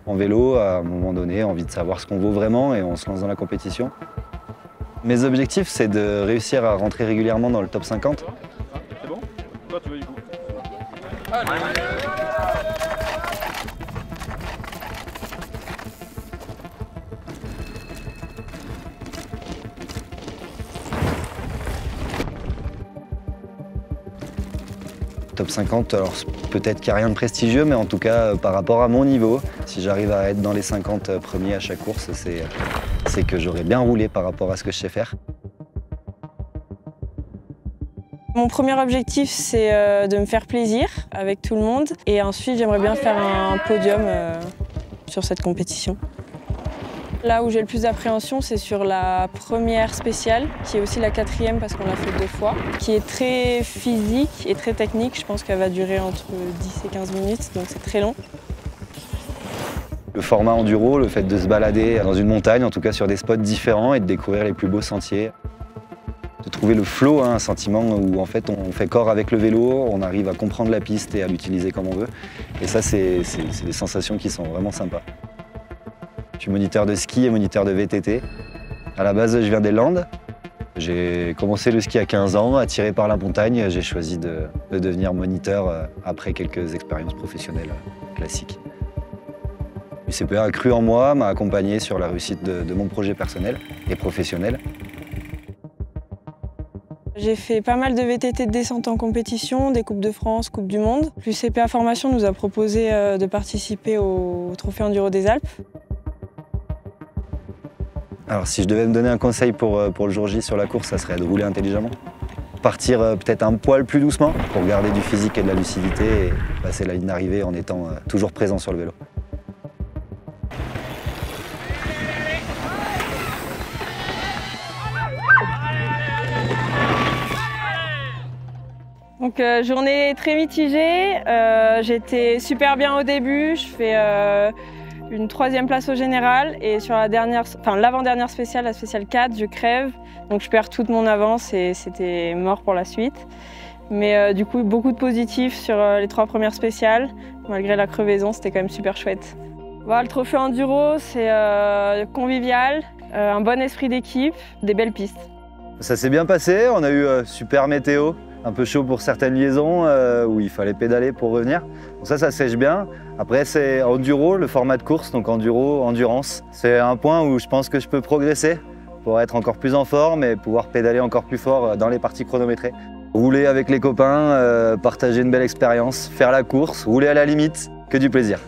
En vélo, à un moment donné, envie de savoir ce qu'on vaut vraiment et on se lance dans la compétition. Mes objectifs, c'est de réussir à rentrer régulièrement dans le top 50. C'est bon? Toi, tu veux du coup? Top 50, alors peut-être qu'il n'y a rien de prestigieux, mais en tout cas, par rapport à mon niveau, si j'arrive à être dans les 50 premiers à chaque course, c'est que j'aurais bien roulé par rapport à ce que je sais faire. Mon premier objectif, c'est de me faire plaisir avec tout le monde. Et ensuite, j'aimerais bien faire un podium sur cette compétition. Là où j'ai le plus d'appréhension, c'est sur la première spéciale, qui est aussi la quatrième parce qu'on l'a fait 2 fois, qui est très physique et très technique. Je pense qu'elle va durer entre 10 et 15 minutes, donc c'est très long. Le format enduro, le fait de se balader dans une montagne, en tout cas sur des spots différents et de découvrir les plus beaux sentiers. De trouver le flow, un sentiment où en fait on fait corps avec le vélo, on arrive à comprendre la piste et à l'utiliser comme on veut. Et ça, c'est des sensations qui sont vraiment sympas. Je suis moniteur de ski et moniteur de VTT. À la base, je viens des Landes. J'ai commencé le ski à 15 ans, attiré par la montagne. J'ai choisi de devenir moniteur après quelques expériences professionnelles classiques. UCPA a cru en moi, m'a accompagné sur la réussite de mon projet personnel et professionnel. J'ai fait pas mal de VTT de descente en compétition, des Coupes de France, Coupe du Monde. L'UCPA Formation nous a proposé de participer au Trophée Enduro des Alpes. Alors si je devais me donner un conseil pour le jour J sur la course, ça serait de rouler intelligemment. Partir peut-être un poil plus doucement pour garder du physique et de la lucidité et passer la ligne d'arrivée en étant toujours présent sur le vélo. Donc journée très mitigée, j'étais super bien au début, je fais une 3e place au général et sur l'avant-dernière spéciale, la spéciale 4, je crève. Donc je perds toute mon avance et c'était mort pour la suite. Mais du coup, beaucoup de positifs sur les 3 premières spéciales. Malgré la crevaison, c'était quand même super chouette. Voilà, le trophée enduro, c'est convivial, un bon esprit d'équipe, des belles pistes. Ça s'est bien passé, on a eu super météo. Un peu chaud pour certaines liaisons où il fallait pédaler pour revenir. Donc ça sèche bien. Après, c'est enduro, le format de course, donc enduro, endurance. C'est un point où je pense que je peux progresser pour être encore plus en forme et pouvoir pédaler encore plus fort dans les parties chronométrées. Rouler avec les copains, partager une belle expérience, faire la course, rouler à la limite, que du plaisir.